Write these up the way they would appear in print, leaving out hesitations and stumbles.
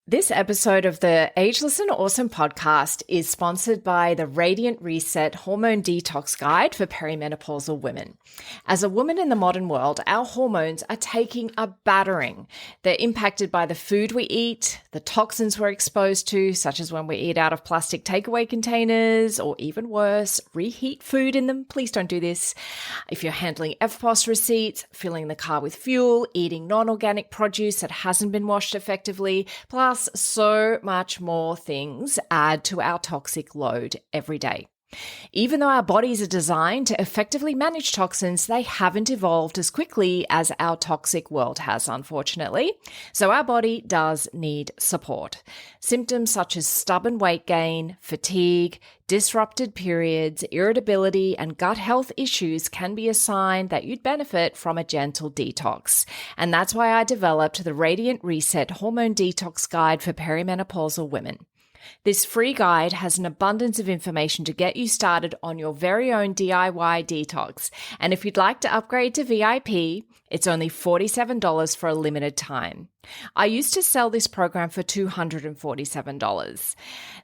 This episode of the Ageless and Awesome podcast is sponsored by the Radiant Reset Hormone Detox Guide for Perimenopausal Women. As a woman in the modern world, our hormones are taking a battering. They're impacted by the food we eat, the toxins we're exposed to, such as when we eat out of plastic takeaway containers, or even worse, reheat food in them. Please don't do this. If you're handling FPOS receipts, filling the car with fuel, eating non-organic produce that hasn't been washed effectively, plus so much more things add to our toxic load every day. Even though our bodies are designed to effectively manage toxins, they haven't evolved as quickly as our toxic world has, unfortunately. So our body does need support. Symptoms such as stubborn weight gain, fatigue, disrupted periods, irritability, and gut health issues can be a sign that you'd benefit from a gentle detox. And that's why I developed the Radiant Reset Hormone Detox Guide for Perimenopausal Women. This free guide has an abundance of information to get you started on your very own DIY detox. And if you'd like to upgrade to VIP, it's only $47 for a limited time. I used to sell this program for $247.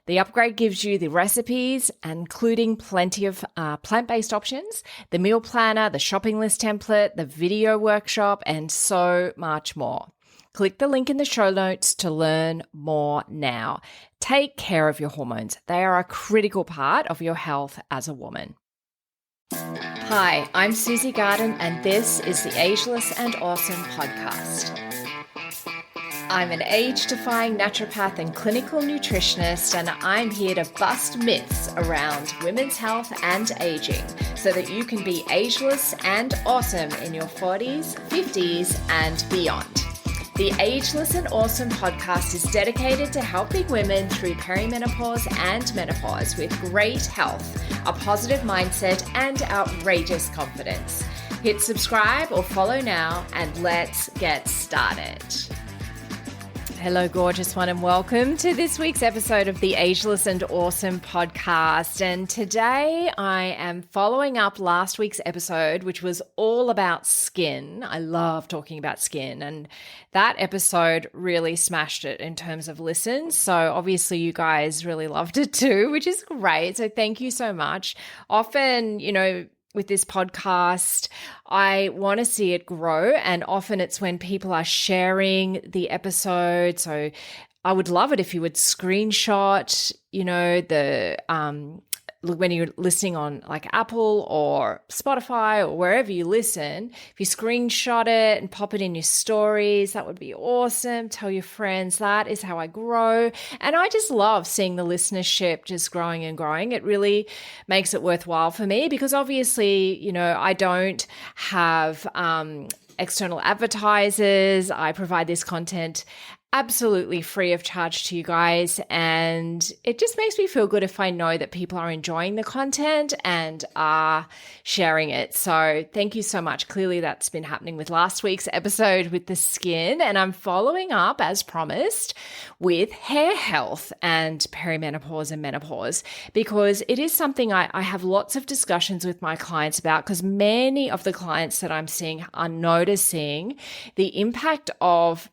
The upgrade gives you the recipes, including plenty of plant-based options, the meal planner, the shopping list template, the video workshop, and so much more. Click the link in the show notes to learn more now. Take care of your hormones. They are a critical part of your health as a woman. Hi, I'm Susie Garden, and this is the Ageless and Awesome podcast. I'm an age-defying naturopath and clinical nutritionist, and I'm here to bust myths around women's health and aging so that you can be ageless and awesome in your 40s, 50s, and beyond. The Ageless and Awesome podcast is dedicated to helping women through perimenopause and menopause with great health, a positive mindset, and outrageous confidence. Hit subscribe or follow now, and let's get started. Hello, gorgeous one, and welcome to this week's episode of the Ageless and Awesome podcast. And today I am following up last week's episode, which was all about skin. I love talking about skin, and that episode really smashed it in terms of listens. So obviously you guys really loved it too, which is great. So thank you so much. Often, with this podcast, I want to see it grow, and often it's when people are sharing the episode. So I would love it if you would screenshot, when you're listening on like Apple or Spotify or wherever you listen, if you screenshot it and pop it in your stories, that would be awesome. Tell your friends. That is how I grow. And I just love seeing the listenership just growing and growing. It really makes it worthwhile for me because obviously, I don't have external advertisers. I provide this content absolutely free of charge to you guys, and it just makes me feel good if I know that people are enjoying the content and are sharing it. So thank you so much. Clearly that's been happening with last week's episode with the skin, and I'm following up as promised with hair health and perimenopause and menopause, because it is something I have lots of discussions with my clients about, because many of the clients that I'm seeing are noticing the impact of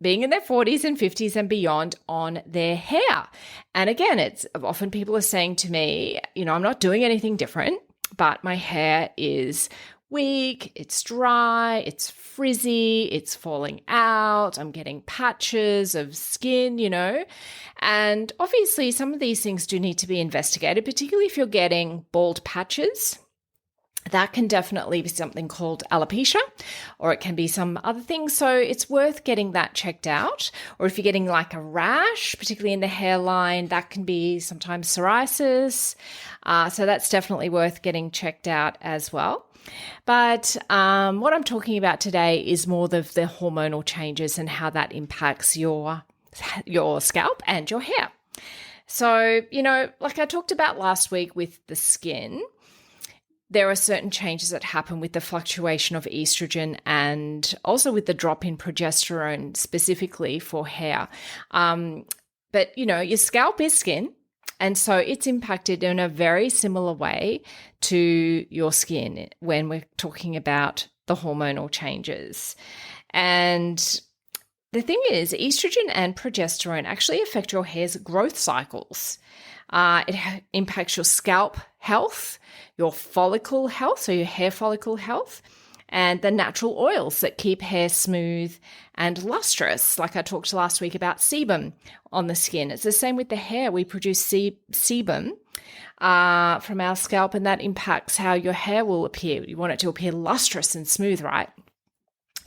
being in their 40s and 50s and beyond on their hair. And again, it's often people are saying to me, I'm not doing anything different, but my hair is weak, it's dry, it's frizzy, it's falling out, I'm getting patches of skin, And obviously some of these things do need to be investigated, particularly if you're getting bald patches. That can definitely be something called alopecia, or it can be some other things. So it's worth getting that checked out. Or if you're getting like a rash, particularly in the hairline, that can be sometimes psoriasis. So that's definitely worth getting checked out as well. But what I'm talking about today is more the hormonal changes and how that impacts your scalp and your hair. So, like I talked about last week with the skin, there are certain changes that happen with the fluctuation of estrogen and also with the drop in progesterone specifically for hair. But, your scalp is skin, and so it's impacted in a very similar way to your skin when we're talking about the hormonal changes. And the thing is, estrogen and progesterone actually affect your hair's growth cycles. It impacts your scalp health, your follicle health, so your hair follicle health, and the natural oils that keep hair smooth and lustrous. Like I talked last week about sebum on the skin. It's the same with the hair. We produce sebum from our scalp, and that impacts how your hair will appear. You want it to appear lustrous and smooth, right?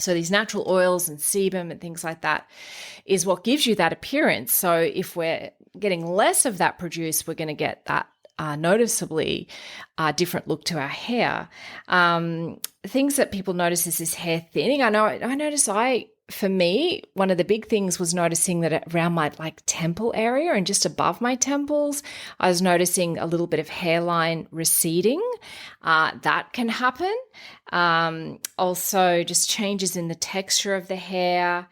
So these natural oils and sebum and things like that is what gives you that appearance. So if we're getting less of that produced, we're going to get that noticeably different look to our hair. Things that people notice is this hair thinning. For me, one of the big things was noticing that around my temple area and just above my temples, I was noticing a little bit of hairline receding. That can happen. Also, just changes in the texture of the hair.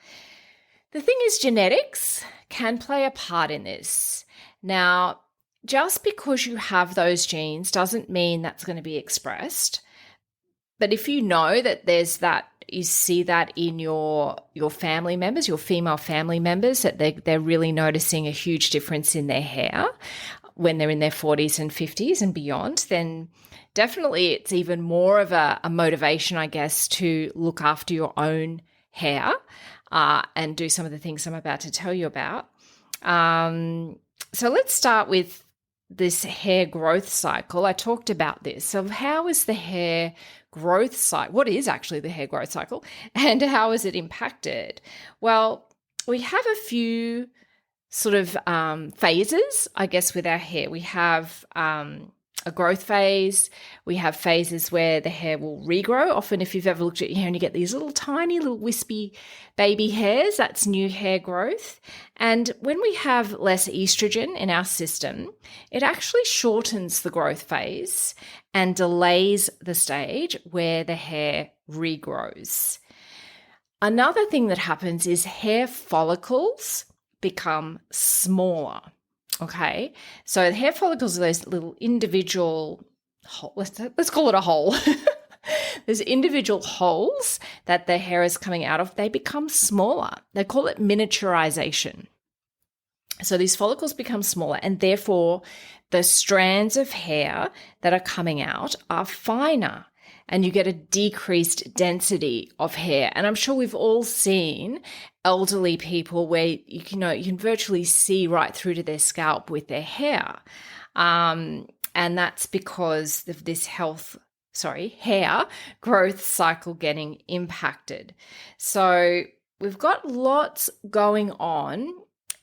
The thing is, genetics can play a part in this. Now, just because you have those genes doesn't mean that's going to be expressed. But if you know that there's that, you see that in your family members, your female family members, that they're really noticing a huge difference in their hair when they're in their 40s and 50s and beyond, then definitely it's even more of a motivation, I guess, to look after your own hair and do some of the things I'm about to tell you about. So let's start with this hair growth cycle. I talked about this. So how is the hair growth cycle? What is actually the hair growth cycle, and how is it impacted? Well, we have a few sort of phases, I guess, with our hair. We have a growth phase. We have phases where the hair will regrow. Often if you've ever looked at your hair and you get these little tiny little wispy baby hairs, that's new hair growth. And when we have less estrogen in our system, it actually shortens the growth phase and delays the stage where the hair regrows. Another thing that happens is hair follicles become smaller. Okay, so the hair follicles are those little individual, let's call it a hole. There's individual holes that the hair is coming out of. They become smaller. They call it miniaturization. So these follicles become smaller, and therefore the strands of hair that are coming out are finer, and you get a decreased density of hair. And I'm sure we've all seen elderly people where you can virtually see right through to their scalp with their hair. And that's because of this hair growth cycle getting impacted. So we've got lots going on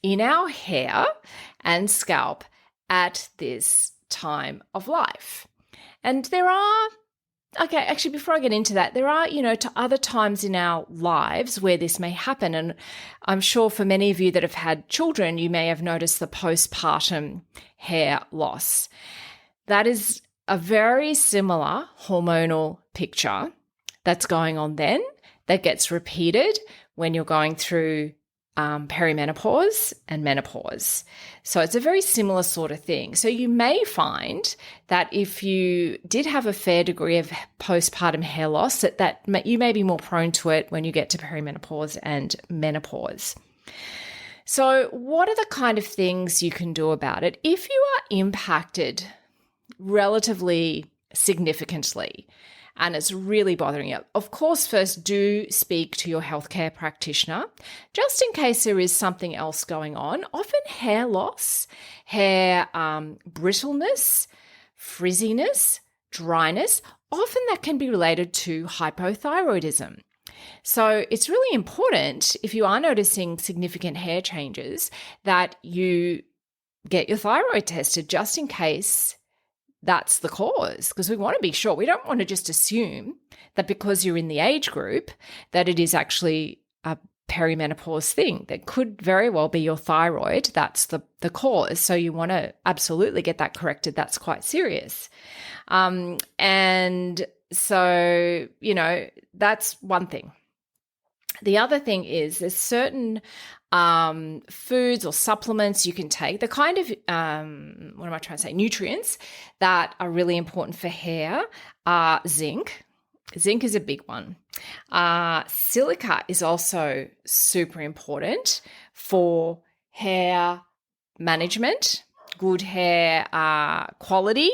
in our hair and scalp at this time of life. And actually, before I get into that, there are, to other times in our lives where this may happen. And I'm sure for many of you that have had children, you may have noticed the postpartum hair loss. That is a very similar hormonal picture that's going on then that gets repeated when you're going through perimenopause and menopause. So it's a very similar sort of thing. So you may find that if you did have a fair degree of postpartum hair loss, that you may be more prone to it when you get to perimenopause and menopause. So what are the kind of things you can do about it if you are impacted relatively significantly and it's really bothering you? Of course, first do speak to your healthcare practitioner, just in case there is something else going on. Often hair loss, hair brittleness, frizziness, dryness, often that can be related to hypothyroidism. So it's really important, if you are noticing significant hair changes, that you get your thyroid tested just in case that's the cause, because we want to be sure. We don't want to just assume that because you're in the age group that it is actually a perimenopause thing. That could very well be your thyroid. That's the cause. So you want to absolutely get that corrected. That's quite serious. And so, that's one thing. The other thing is there's certain foods or supplements you can take, the kind of, nutrients that are really important for hair are zinc, Zinc is a big one. Silica is also super important for hair management, good hair quality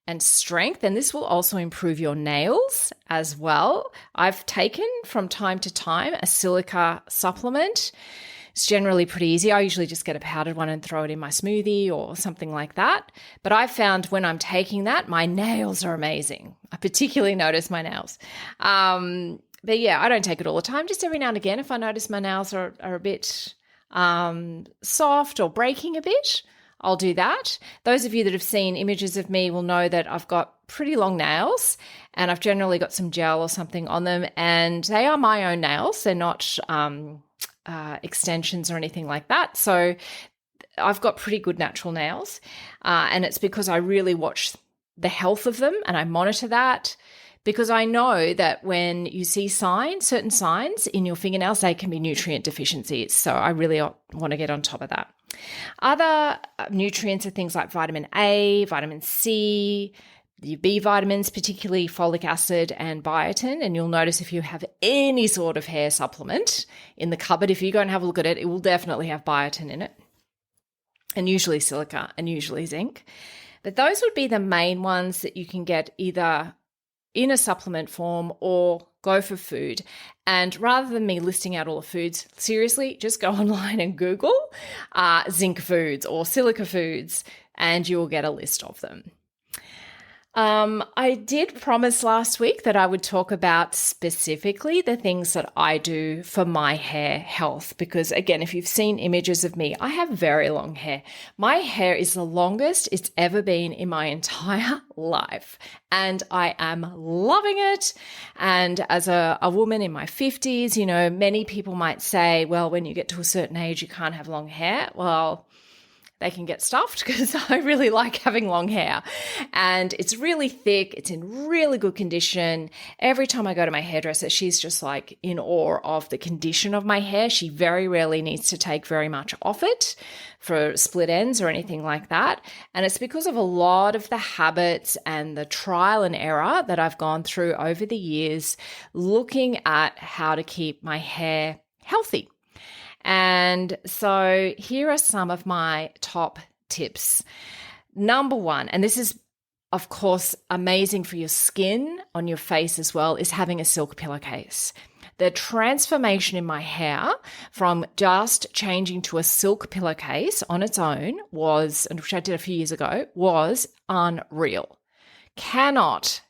and strength. And this will also improve your nails as well. I've taken from time to time a silica supplement. It's generally pretty easy. I usually just get a powdered one and throw it in my smoothie or something like that. But I found when I'm taking that, my nails are amazing. I particularly notice my nails. But yeah, I don't take it all the time. Just every now and again, if I notice my nails are a bit soft or breaking a bit, I'll do that. Those of you that have seen images of me will know that I've got pretty long nails and I've generally got some gel or something on them, and they are my own nails. They're not extensions or anything like that. So I've got pretty good natural nails, and it's because I really watch the health of them and I monitor that, because I know that when you see certain signs in your fingernails, they can be nutrient deficiencies. So I really want to get on top of that. Other nutrients are things like vitamin A, vitamin C, your B vitamins, particularly folic acid and biotin. And you'll notice if you have any sort of hair supplement in the cupboard, if you go and have a look at it, it will definitely have biotin in it, and usually silica and usually zinc. But those would be the main ones that you can get either in a supplement form or go for food. And rather than me listing out all the foods, seriously, just go online and Google zinc foods or silica foods, and you will get a list of them. I did promise last week that I would talk about specifically the things that I do for my hair health, because again, if you've seen images of me, I have very long hair. My hair is the longest it's ever been in my entire life, and I am loving it. And as a woman in my 50s, many people might say, well, when you get to a certain age, you can't have long hair. Well, they can get stuffed, because I really like having long hair, and it's really thick. It's in really good condition. Every time I go to my hairdresser, she's just like in awe of the condition of my hair. She very rarely needs to take very much off it for split ends or anything like that. And it's because of a lot of the habits and the trial and error that I've gone through over the years, looking at how to keep my hair healthy. And so here are some of my top tips. Number one, and this is, of course, amazing for your skin on your face as well, is having a silk pillowcase. The transformation in my hair from just changing to a silk pillowcase on its own which I did a few years ago, was unreal. Cannot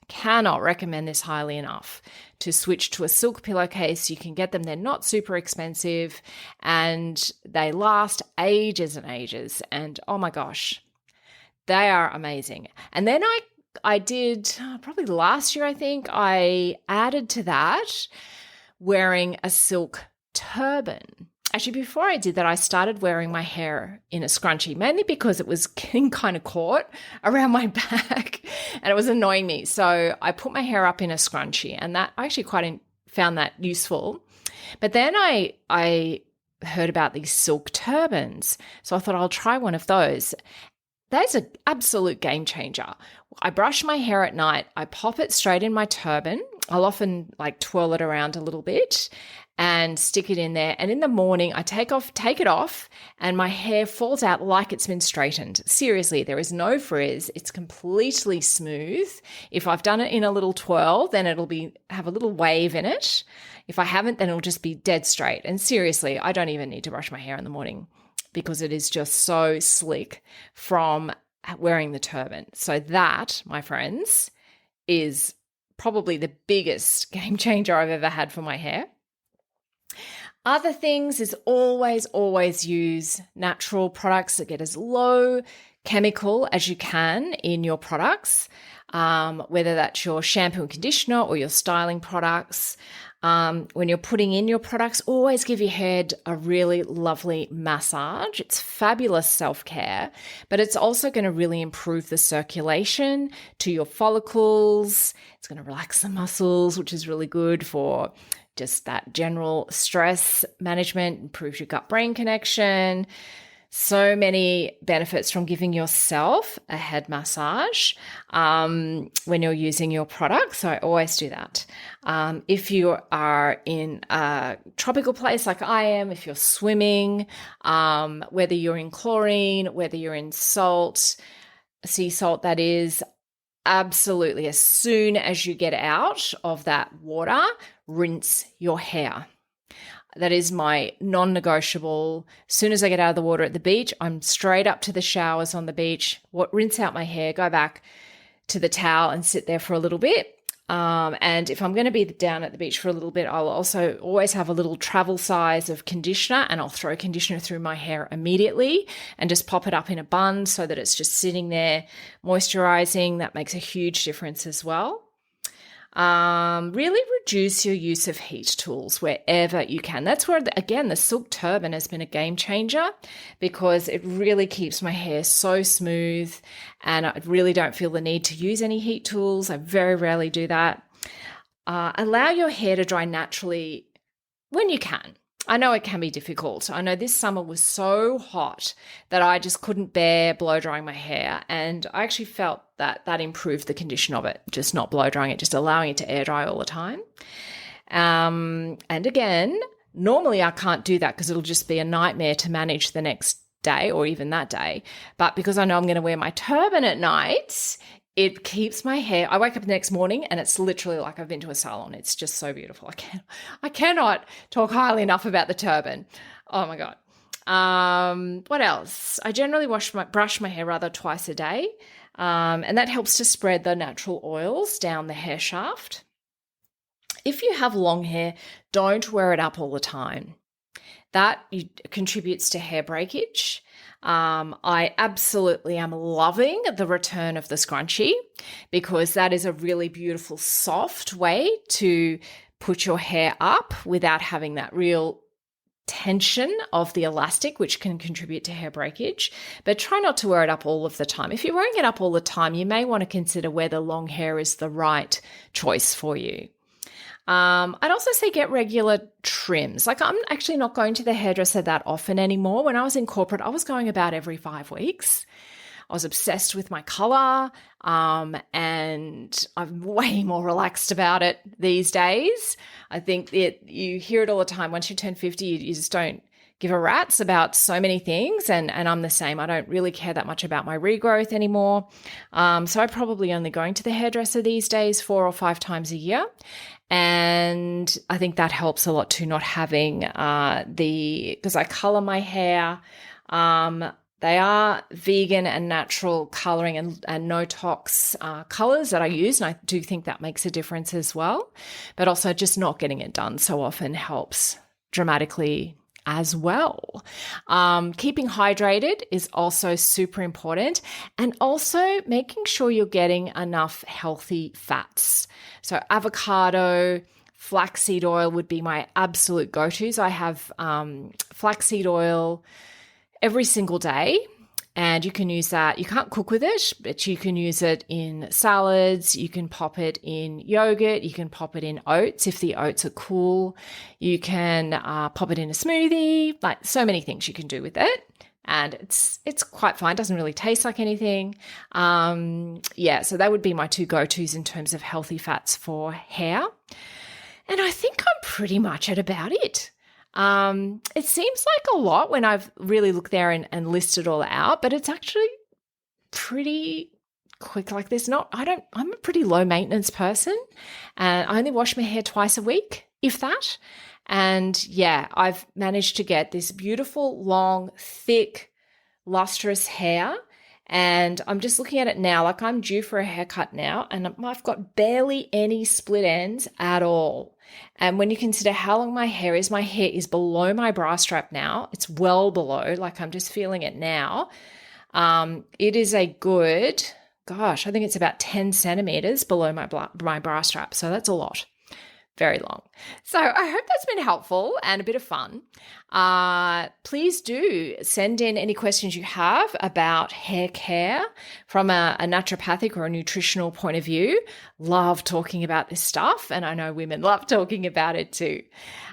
recommend this highly enough to switch to a silk pillowcase. You can get them. They're not super expensive and they last ages and ages. And oh my gosh, they are amazing. And then I did probably last year, I think, I added to that wearing a silk turban. Actually, before I did that, I started wearing my hair in a scrunchie, mainly because it was getting kind of caught around my back and it was annoying me. So I put my hair up in a scrunchie, and that I actually found that useful. But then I heard about these silk turbans. So I thought I'll try one of those. That's an absolute game changer. I brush my hair at night. I pop it straight in my turban. I'll often twirl it around a little bit and stick it in there. And in the morning, I take it off, and my hair falls out like it's been straightened. Seriously, there is no frizz. It's completely smooth. If I've done it in a little twirl, then it'll have a little wave in it. If I haven't, then it'll just be dead straight. And seriously, I don't even need to brush my hair in the morning, because it is just so slick from wearing the turban. So that, my friends, is probably the biggest game changer I've ever had for my hair. Other things is always use natural products that get as low chemical as you can in your products, whether that's your shampoo and conditioner or your styling products. When you're putting in your products, always give your head a really lovely massage. It's fabulous self-care, but it's also going to really improve the circulation to your follicles. It's going to relax the muscles, which is really good for just that general stress management, improves your gut-brain connection. So many benefits from giving yourself a head massage when you're using your product. So I always do that. If you are in a tropical place like I am, if you're swimming, whether you're in chlorine, whether you're in salt, sea salt, that is, absolutely, as soon as you get out of that water, rinse your hair. That is my non-negotiable. As soon as I get out of the water at the beach, I'm straight up to the showers on the beach, rinse out my hair, go back to the towel and sit there for a little bit. And if I'm going to be down at the beach for a little bit, I'll also always have a little travel size of conditioner, and I'll throw conditioner through my hair immediately and just pop it up in a bun so that it's just sitting there moisturizing. That makes a huge difference as well. Really reduce your use of heat tools wherever you can. That's where, again, the silk turban has been a game changer because it really keeps my hair so smooth, and I really don't feel the need to use any heat tools. I very rarely do that. Allow your hair to dry naturally when you can. I know it can be difficult. I know this summer was so hot that I just couldn't bear blow drying my hair. And I actually felt that improved the condition of it, just not blow drying it, just allowing it to air dry all the time. And again, normally I can't do that because it'll just be a nightmare to manage the next day or even that day. But because I know I'm going to wear my turban at night, it keeps my hair. I wake up the next morning and it's literally like I've been to a salon. It's just so beautiful. I cannot talk highly enough about the turban. Oh my God. What else? I generally brush my hair rather twice a day. And that helps to spread the natural oils down the hair shaft. If you have long hair, don't wear it up all the time. That contributes to hair breakage. I absolutely am loving the return of the scrunchie because that is a really beautiful, soft way to put your hair up without having that real tension of the elastic, which can contribute to hair breakage. But try not to wear it up all of the time. If you're wearing it up all the time, you may want to consider whether long hair is the right choice for you. I'd also say get regular trims. Like I'm actually not going to the hairdresser that often anymore. When I was in corporate, I was going about every 5 weeks. I was obsessed with my color, and I'm way more relaxed about it these days. I think you hear it all the time. Once you turn 50, you just don't give a rat's about so many things, and I'm the same. I don't really care that much about my regrowth anymore. So I'm probably only going to the hairdresser these days 4 or 5 times a year. And I think that helps a lot too, not having because I color my hair. They are vegan and natural coloring and no tox colors that I use. And I do think that makes a difference as well. But also just not getting it done so often helps dramatically as well. Keeping hydrated is also super important, and also making sure you're getting enough healthy fats. So avocado, flaxseed oil would be my absolute go-tos. I have flaxseed oil every single day, and you can use that. You can't cook with it, but you can use it in salads. You can pop it in yogurt. You can pop it in oats if the oats are cool. You can pop it in a smoothie. Like so many things you can do with it, and it's quite fine. It doesn't really taste like anything. So that would be my 2 go-tos in terms of healthy fats for hair. And I think I'm pretty much at about it. It seems like a lot when I've really looked there and listed all out, but it's actually pretty quick. Like I'm a pretty low maintenance person, and I only wash my hair twice a week, if that. And yeah, I've managed to get this beautiful, long, thick, lustrous hair. And I'm just looking at it now, like I'm due for a haircut now, and I've got barely any split ends at all. And when you consider how long my hair is below my bra strap now. It's well below, like I'm just feeling it now. It is a good, I think it's about 10 centimeters below my bra strap. So that's a lot. very long. So I hope that's been helpful and a bit of fun. Please do send in any questions you have about hair care from a naturopathic or a nutritional point of view. Love talking about this stuff, and I know women love talking about it too.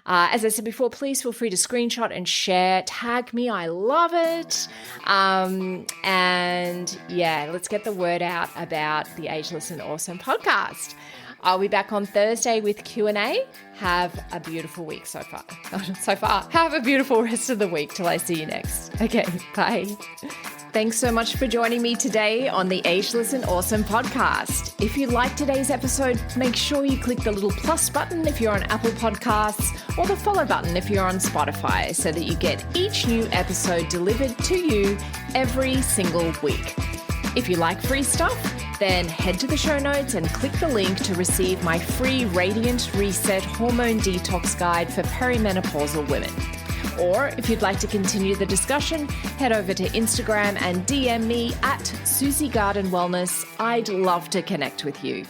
As I said before, please feel free to screenshot and share. Tag me. I love it. And yeah, let's get the word out about the Ageless and Awesome podcast. I'll be back on Thursday with Q&A. Have a beautiful week so far. Have a beautiful rest of the week till I see you next. Okay, bye. Thanks so much for joining me today on the Ageless and Awesome podcast. If you liked today's episode, make sure you click the little plus button if you're on Apple Podcasts or the follow button if you're on Spotify so that you get each new episode delivered to you every single week. If you like free stuff, then head to the show notes and click the link to receive my free Radiant Reset Hormone Detox Guide for perimenopausal women. Or if you'd like to continue the discussion, head over to Instagram and DM me at Susie Garden Wellness. I'd love to connect with you.